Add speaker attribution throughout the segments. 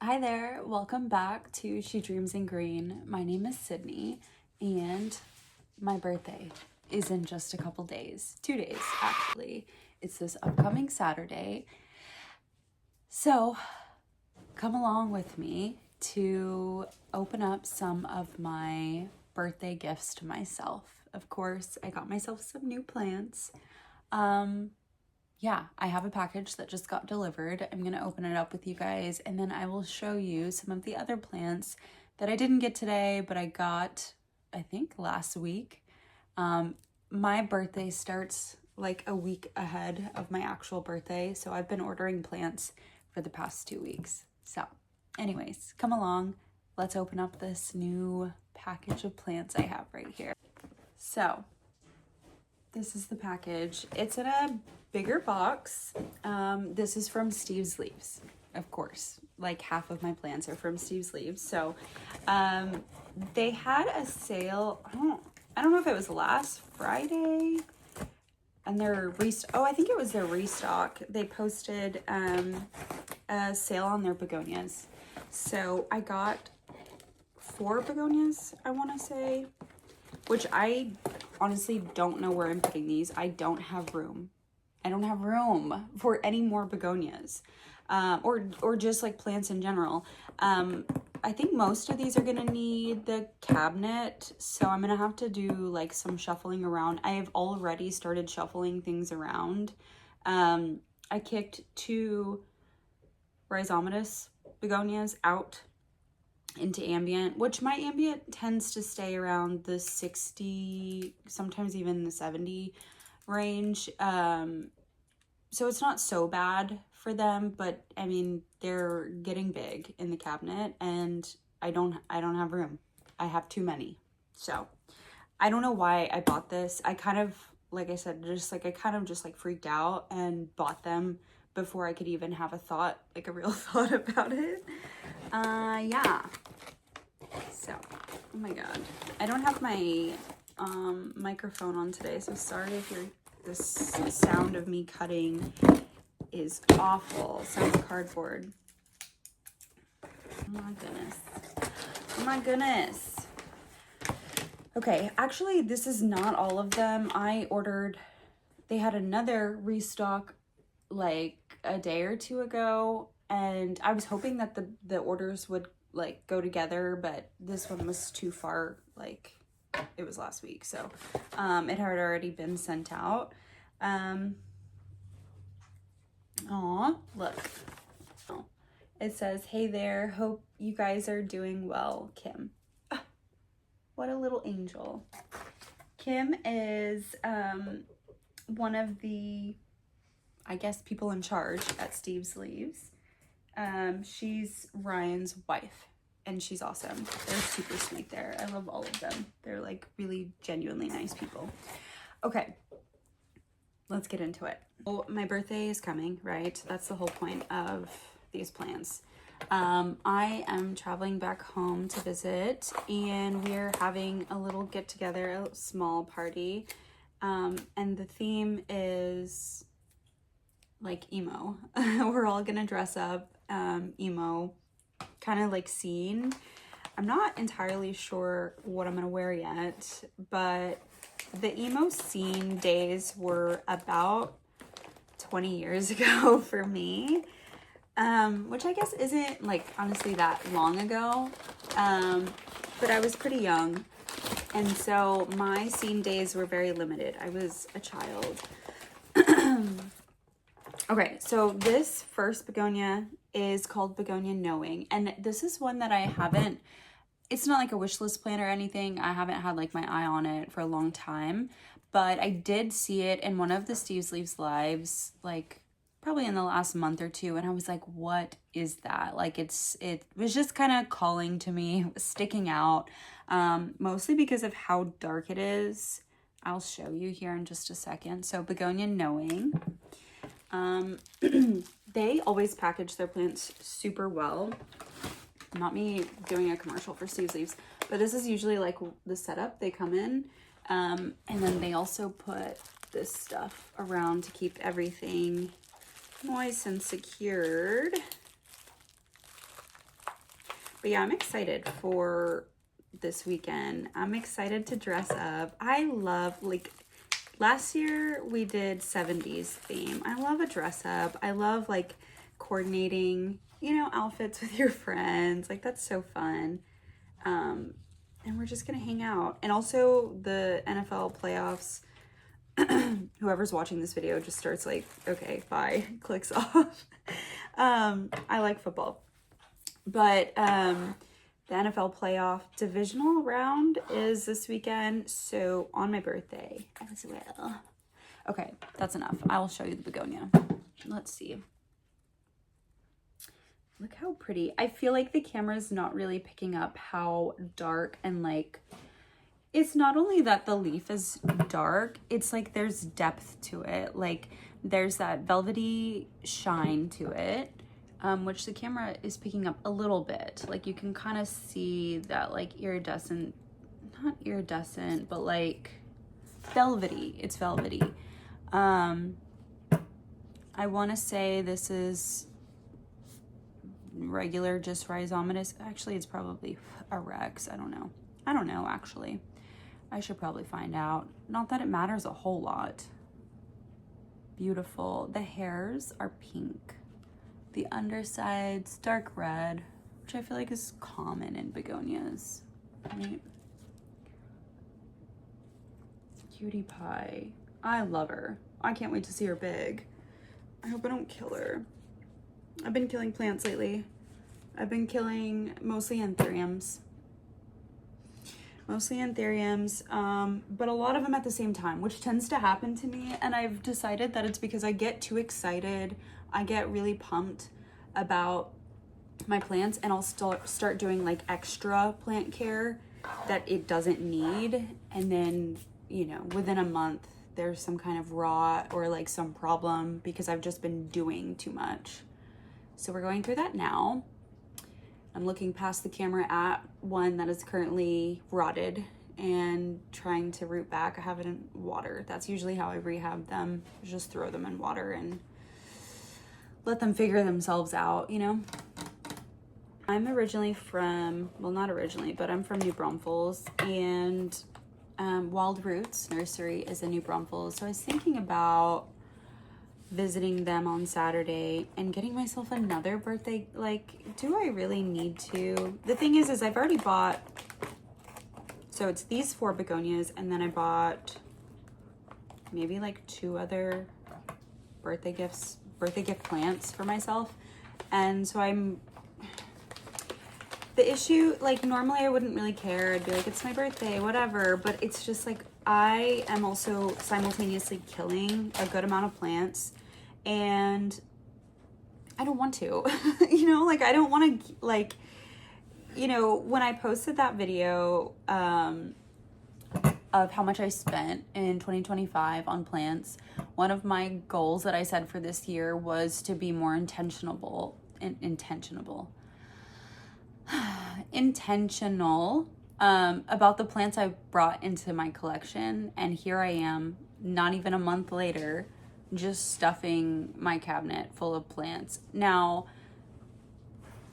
Speaker 1: Hi there, welcome back to She Dreams in Green. My name is Sydney and my birthday is in just a couple days, 2 days actually. It's this upcoming Saturday. So come along with me to open up some of my birthday gifts to myself. Of course, I got myself some new plants. Yeah, I have a package that just got delivered. I'm going to open it up with you guys, and then I will show you some of the other plants that I didn't get today, but I got, I think, last week. My birthday starts like a week ahead of my actual birthday, so I've been ordering plants for the past 2 weeks. So anyways, come along. Let's open up this new package of plants I have right here. So this is the package. It's in a bigger box. This is from Steve's Leaves, of course. Like half of my plants are from Steve's Leaves. So they had a sale. I don't know if it was last Friday. And I think it was their restock. They posted a sale on their begonias. So I got 4 begonias, I want to say, which I honestly don't know where I'm putting these. I don't have room. I don't have room for any more begonias, or just like plants in general. I think most of these are gonna need the cabinet, so I'm gonna have to do like some shuffling around. I have already started shuffling things around. I kicked 2 rhizomatous begonias out into ambient, which my ambient tends to stay around the 60, sometimes even the 70 range. So it's not so bad for them, but I mean, they're getting big in the cabinet and I don't have room. I have too many. So I don't know why I bought this. I kind of, like I said, I kind of just freaked out and bought them before I could even have a thought, like a real thought about it. Yeah. So, oh my god. I don't have my microphone on today, so sorry if this sound of me cutting is awful. Sounds cardboard. Oh my goodness. Oh my goodness. Okay, actually, this is not all of them. They had another restock like a day or 2 ago, and I was hoping that the orders would like go together, but this one was too far, like it was last week, so it had already been sent out. Aw, look. Oh, it says, "Hey there, hope you guys are doing well, Kim." Ah, what a little angel. Kim is one of the, I guess, people in charge at Steve's Leaves. She's Ryan's wife, and she's awesome. They're super sweet there. I love all of them. They're like really genuinely nice people. Okay, let's get into it. Oh, my birthday is coming, right? That's the whole point of these plans. I am traveling back home to visit, and we're having a little get together, a small party. And the theme is like emo. We're all gonna dress up emo, kind of like scene. I'm not entirely sure what I'm gonna wear yet, but the emo scene days were about 20 years ago for me, which I guess isn't like honestly that long ago, but I was pretty young, and so my scene days were very limited. I was a child. Okay, so this first begonia is called Begonia Knowing, and this is one that I haven't, it's not like a wish list plant or anything. I haven't had like my eye on it for a long time, but I did see it in one of the Steve's Leaves lives, like probably in the last month or 2, and I was like, what is that? Like it was just kind of calling to me. It was sticking out, mostly because of how dark it is. I'll show you here in just a second. So Begonia Knowing. They always package their plants super well. Not me doing a commercial for Steve's Leaves, but this is usually like the setup they come in. And then they also put this stuff around to keep everything moist and secured. But yeah, I'm excited for this weekend. I'm excited to dress up. I love, like, last year we did 70s theme. I love a dress up. I love, like, coordinating, you know, outfits with your friends. Like, that's so fun. And we're just gonna hang out. And also the NFL playoffs, whoever's watching this video just starts like, okay, bye, clicks off. I like football. But the NFL playoff divisional round is this weekend, so on my birthday as well. Okay, that's enough. I will show you the begonia. Let's see. Look how pretty. I feel like the camera's not really picking up how dark and like, it's not only that the leaf is dark, it's like there's depth to it. Like there's that velvety shine to it, which the camera is picking up a little bit. Like you can kind of see that like iridescent, not iridescent, but like velvety. It's velvety. I want to say this is regular, just rhizomatous. Actually, it's probably a Rex. I don't know, actually. I should probably find out. Not that it matters a whole lot. Beautiful. The hairs are pink. The underside's dark red, which I feel like is common in begonias. Right? Cutie pie. I love her. I can't wait to see her big. I hope I don't kill her. I've been killing plants lately. I've been killing mostly anthuriums. But a lot of them at the same time, which tends to happen to me. And I've decided that it's because I get too excited. I get really pumped about my plants, and I'll start doing like extra plant care that it doesn't need. And then, you know, within a month, there's some kind of rot or like some problem because I've just been doing too much. So we're going through that now. I'm looking past the camera at one that is currently rotted and trying to root back. I have it in water. That's usually how I rehab them. Just throw them in water and let them figure themselves out, you know? I'm originally from, well, not originally, but I'm from New Braunfels, and Wild Roots Nursery is in New Braunfels. So I was thinking about visiting them on Saturday and getting myself another birthday. Like, do I really need to? The thing is I've already bought, so it's these 4 begonias, and then I bought maybe like 2 other birthday gift plants for myself. And so the issue, like normally I wouldn't really care. I'd be like, it's my birthday, whatever. But it's just like, I am also simultaneously killing a good amount of plants, and I don't want to, you know, like I don't want to, like, you know, when I posted that video of how much I spent in 2025 on plants, one of my goals that I said for this year was to be more intentional about the plants I brought into my collection. And here I am, not even a month later, just stuffing my cabinet full of plants. Now,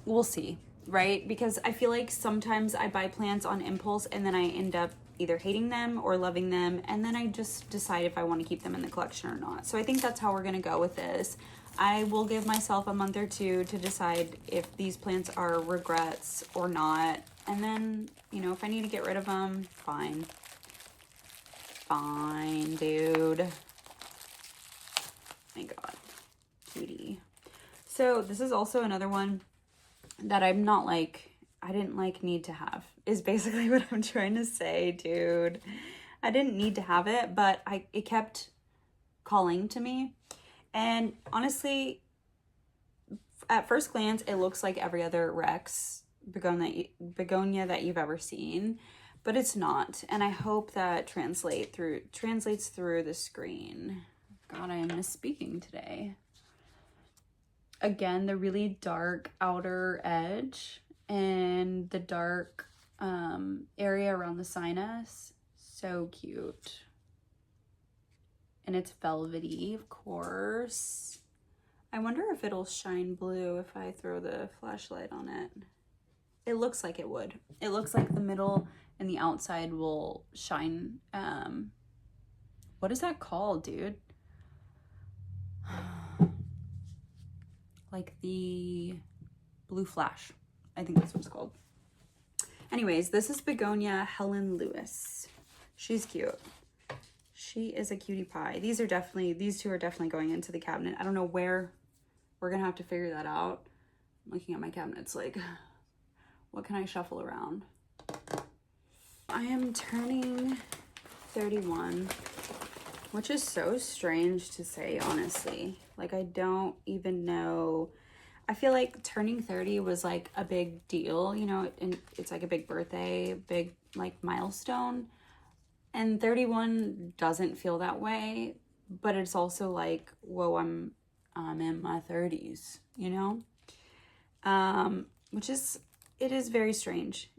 Speaker 1: we'll see, right? Because I feel like sometimes I buy plants on impulse and then I end up either hating them or loving them, and then I just decide if I want to keep them in the collection or not. So I think that's how we're gonna go with this. I will give myself a month or 2 to decide if these plants are regrets or not. And then, you know, if I need to get rid of them, fine. Fine, dude. My God, cutie. So this is also another one that I'm not like, I didn't like need to have, is basically what I'm trying to say, dude. I didn't need to have it, but it kept calling to me. And honestly, at first glance, it looks like every other Rex begonia that you've ever seen, but it's not. And I hope that translates through the screen. God, I am misspeaking today. Again, the really dark outer edge and the dark area around the sinus. So cute. And it's velvety, of course. I wonder if it'll shine blue if I throw the flashlight on it. It looks like it would. It looks like the middle and the outside will shine. What is that called, dude? Like the blue flash. I think that's what it's called. Anyways, this is Begonia Helen Lewis. She's cute. She is a cutie pie. These two are definitely going into the cabinet. I don't know where. We're gonna have to figure that out. I'm looking at my cabinets like, what can I shuffle around? I am turning 31, which is so strange to say, honestly. Like, I don't even know. I feel like turning 30 was like a big deal, you know, and it's like a big birthday, big like milestone. And 31 doesn't feel that way, but it's also like, whoa, I'm in my 30s, you know? It is very strange.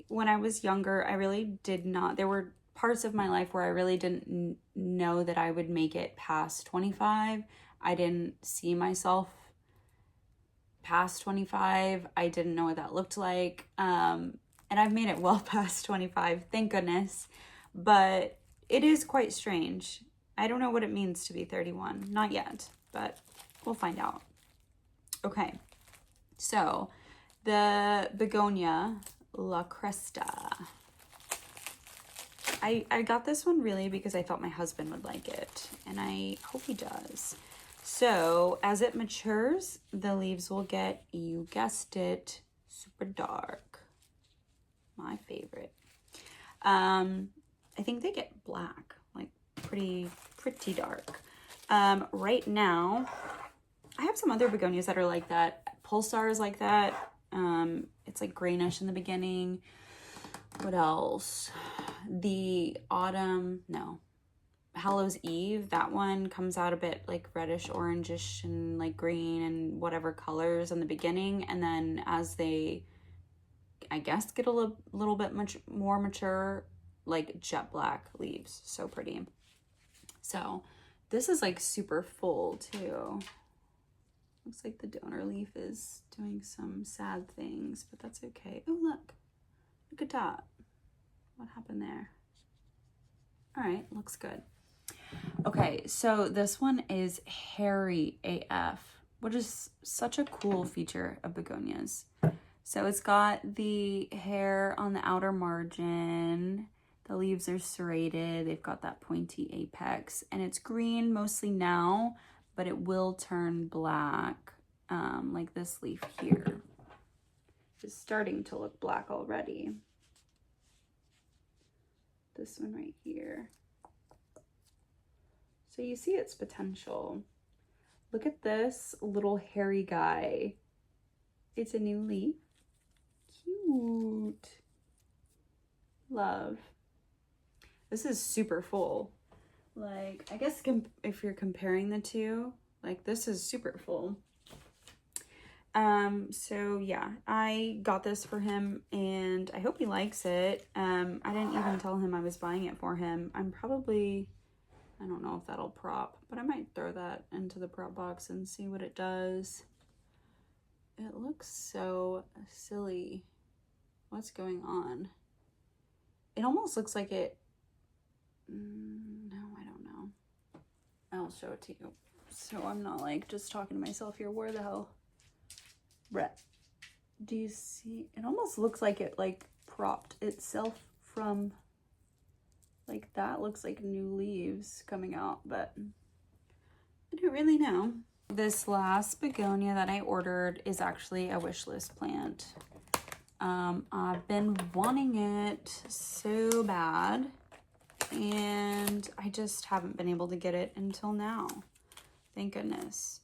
Speaker 1: When I was younger, I really did not, there were parts of my life where I really didn't know that I would make it past 25. I didn't see myself past 25. I didn't know what that looked like. And I've made it well past 25, thank goodness. But it is quite strange. I don't know what it means to be 31. Not yet, but we'll find out. Okay, so the Begonia La Cresta. I got this one really because I thought my husband would like it, and I hope he does. So as it matures, the leaves will get, you guessed it, super dark. My favorite. I think they get black, like pretty dark. Right now, I have some other begonias that are like that. Pulsar is like that. It's like greenish in the beginning. What else? The autumn, no. Hallows Eve, that one comes out a bit like reddish, orangish, and like green and whatever colors in the beginning. And then as they, I guess, get a little bit more mature, like jet black leaves. So pretty. So this is like super full too. Looks like the donor leaf is doing some sad things, but that's okay. Oh, look at that. What happened there? All right, looks good. Okay, so this one is hairy AF, which is such a cool feature of begonias. So it's got the hair on the outer margin. The leaves are serrated. They've got that pointy apex, and it's green mostly now, but it will turn black, like this leaf here. It's starting to look black already. This one right here. So you see its potential. Look at this little hairy guy. It's a new leaf. Cute. Love. This is super full. Like, I guess if you're comparing the two, like this is super full. So yeah, I got this for him and I hope he likes it. I didn't even tell him I was buying it for him. I don't know if that'll prop, but I might throw that into the prop box and see what it does. It looks so silly. What's going on? It almost looks like it, no, I don't know. I'll show it to you. So I'm not like just talking to myself here. Where the hell? Brett, do you see? It almost looks like it like propped itself from, like that looks like new leaves coming out, but I don't really know. This last begonia that I ordered is actually a wish list plant. I've been wanting it so bad and I just haven't been able to get it until now. Thank goodness.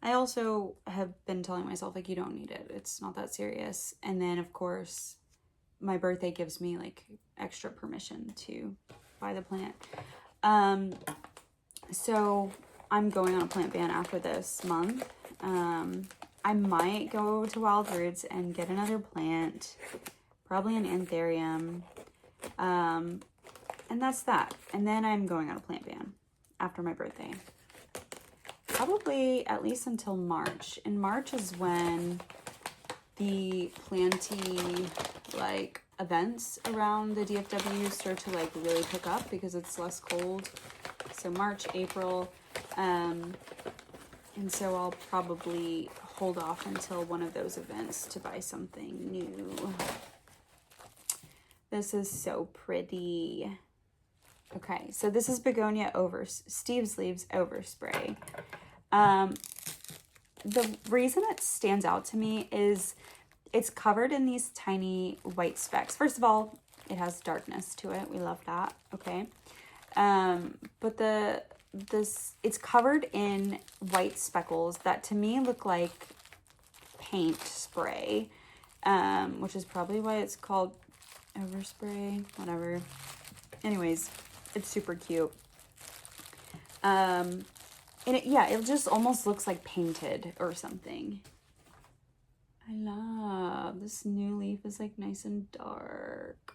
Speaker 1: I also have been telling myself, like, you don't need it. It's not that serious. And then, of course, my birthday gives me, like, extra permission to buy the plant. So I'm going on a plant ban after this month. I might go to Wild Roots and get another plant, probably an anthurium. And that's that. And then I'm going on a plant ban after my birthday. Probably at least until March. In March is when the planty like events around the DFW start to like really pick up because it's less cold. So March, April, and so I'll probably hold off until one of those events to buy something new. This is so pretty. Okay, so this is Begonia Steve's Leaves Overspray. The reason it stands out to me is it's covered in these tiny white specks. First of all, it has darkness to it. We love that, okay? But it's covered in white speckles that to me look like paint spray, which is probably why it's called Overspray, whatever. Anyways, it's super cute. And it just almost looks like painted or something. I love this new leaf is like nice and dark.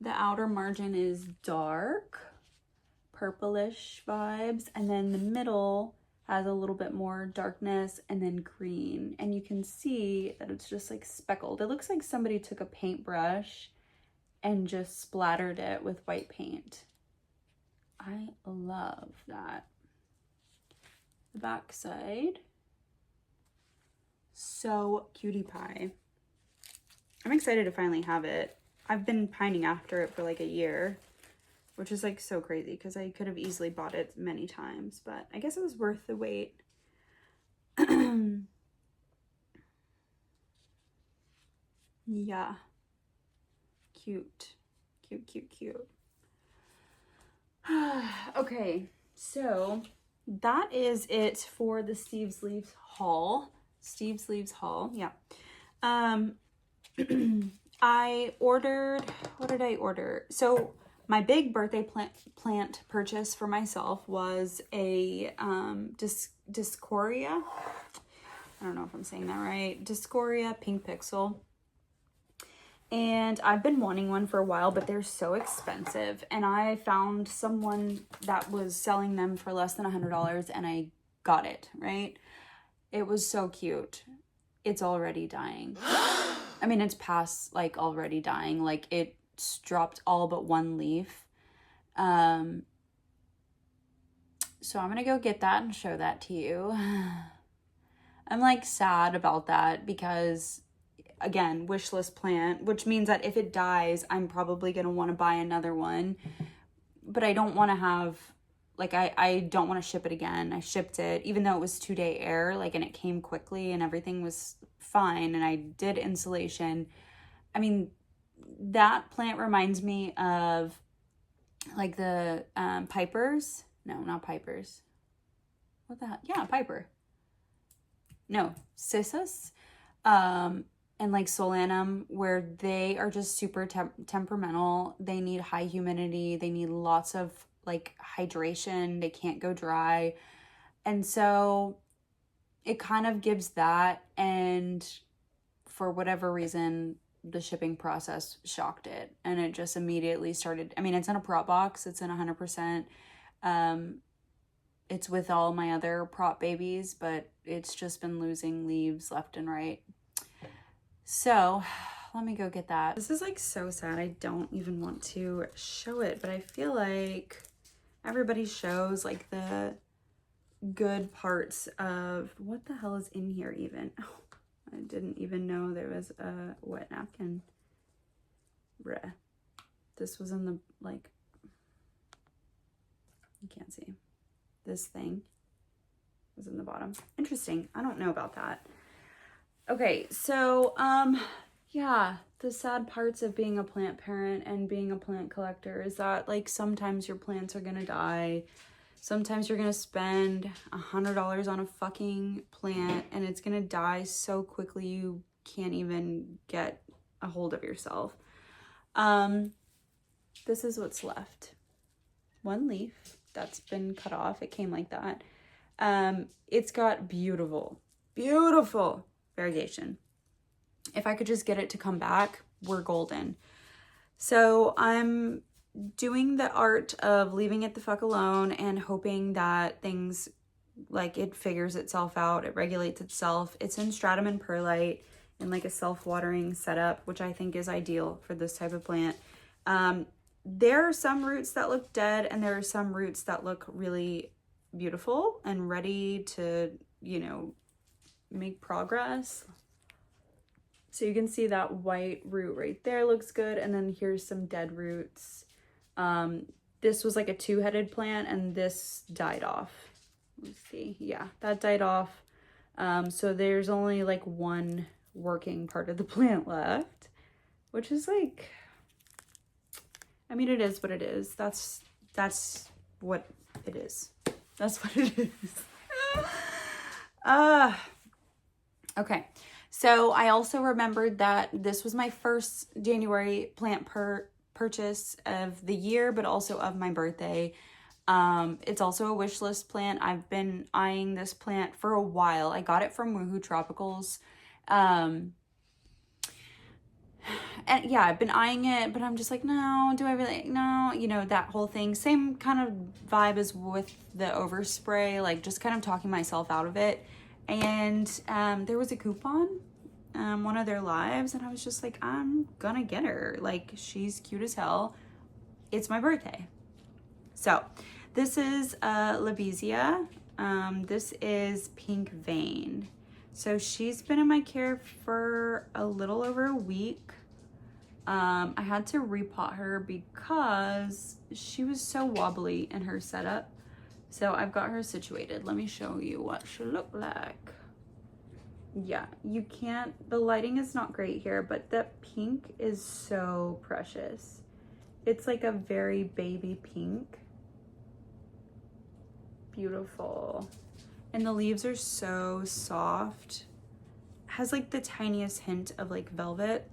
Speaker 1: The outer margin is dark, purplish vibes, and then the middle has a little bit more darkness and then green. And you can see that it's just like speckled. It looks like somebody took a paintbrush and just splattered it with white paint. I love that. The back side, so cutie pie. I'm excited to finally have it. I've been pining after it for like a year, which is like so crazy because I could have easily bought it many times, but I guess it was worth the wait. Yeah. Cute. Cute, cute, cute. Okay, so that is it for the Steve's Leaves haul. Steve's Leaves haul, yeah. I ordered, what did I order? So my big birthday plant purchase for myself was a Discoria. I don't know if I'm saying that right. Discoria Pink Pixel. And I've been wanting one for a while, but they're so expensive. And I found someone that was selling them for less than $100 and I got it, right? It was so cute. It's already dying. I mean, it's past like already dying. Like it's dropped all but one leaf. So I'm gonna go get that and show that to you. I'm like sad about that because again, wish list plant, which means that if it dies, I'm probably going to want to buy another one. But I don't want to have, like, I don't want to ship it again. I shipped it, even though it was 2-day air, like, and it came quickly and everything was fine. And I did insulation. I mean, that plant reminds me of, like, the Pipers. No, not Pipers. What the hell? Yeah, Piper. No, Cissus. And like Solanum, where they are just super temperamental. They need high humidity. They need lots of like hydration. They can't go dry. And so it kind of gives that. And for whatever reason, the shipping process shocked it. And it just immediately started. I mean, it's in a prop box. It's in 100%. It's with all my other prop babies, but it's just been losing leaves left and right. So let me go get that. This is like so sad. I don't even want to show it, but I feel like everybody shows like the good parts of what the hell is in here even. Oh, I didn't even know there was a wet napkin. Bruh. This was in the, like, you can't see. This thing was in the bottom. Interesting. I don't know about that. Okay, so, yeah, the sad parts of being a plant parent and being a plant collector is that, like, sometimes your plants are gonna die. Sometimes you're gonna spend $100 on a fucking plant and it's gonna die so quickly you can't even get a hold of yourself. This is what's left. One leaf that's been cut off. It came like that. It's got beautiful variegation. If I could just get it to come back, we're golden. So I'm doing the art of leaving it the fuck alone and hoping that things like it figures itself out, it regulates itself. It's in stratum and perlite in like a self-watering setup, which I think is ideal for this type of plant. There are some roots that look dead, and there are some roots that look really beautiful and ready to, you know, make progress. So you can see that white root right there looks good, and then here's some dead roots. This was like a two-headed plant, and this died off. Let's see, yeah, that died off. So there's only like one working part of the plant left, which is like, I mean, it is what it is. That's what it is. That's what it is. Okay. So I also remembered that this was my first January plant purchase of the year, but also of my birthday. It's also a wish list plant. I've been eyeing this plant for a while. I got it from Woohoo Tropicals. And yeah, I've been eyeing it, but I'm just like, no, do I really? No, you know, that whole thing. Same kind of vibe as with the overspray, like just kind of talking myself out of it. And there was a coupon, one of their lives, and I was just like, I'm gonna get her. Like, she's cute as hell. It's my birthday. So this is Labizia. This is Pink Vein. So she's been in my care for a little over a week. I had to repot her because she was so wobbly in her setup. So I've got her situated. Let me show you what she looked like. Yeah, you can't, the lighting is not great here, but that pink is so precious. It's like a very baby pink. Beautiful. And the leaves are so soft. Has like the tiniest hint of like velvet.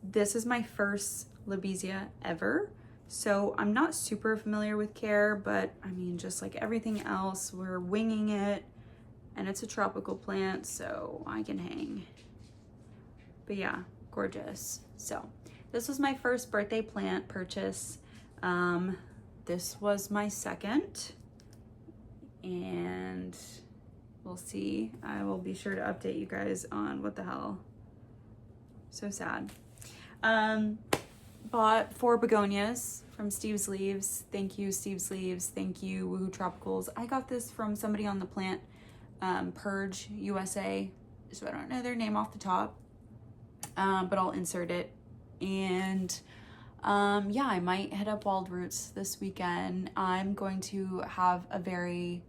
Speaker 1: This is my first Labizia ever. So I'm not super familiar with care, but I mean, just like everything else, we're winging it, and it's a tropical plant, so I can hang. But yeah, gorgeous. So this was my first birthday plant purchase. This was my second, and we'll see. I will be sure to update you guys on what the hell. So sad. Bought 4 begonias from Steve's Leaves. Thank you, Steve's Leaves. Thank you, Woohoo Tropicals. I got this from somebody on the plant, Purge USA. So I don't know their name off the top, but I'll insert it. And yeah, I might hit up Wild Roots this weekend. I'm going to have a very,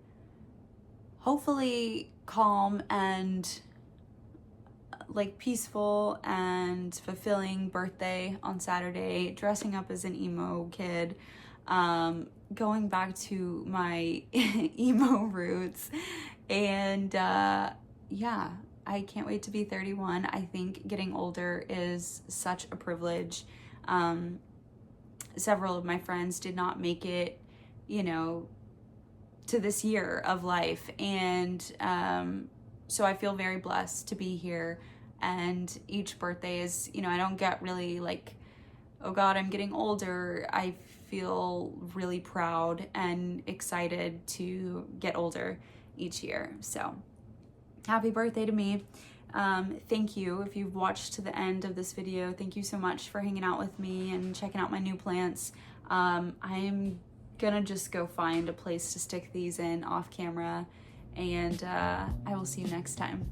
Speaker 1: hopefully, calm and like peaceful and fulfilling birthday on Saturday, dressing up as an emo kid, going back to my emo roots, and yeah, I can't wait to be 31. I think getting older is such a privilege. Several of my friends did not make it, you know, to this year of life, and so I feel very blessed to be here. And each birthday is, you know, I don't get really like, oh God, I'm getting older. I feel really proud and excited to get older each year. So happy birthday to me. Thank you. If you've watched to the end of this video, thank you so much for hanging out with me and checking out my new plants. I'm gonna just go find a place to stick these in off camera, and I will see you next time.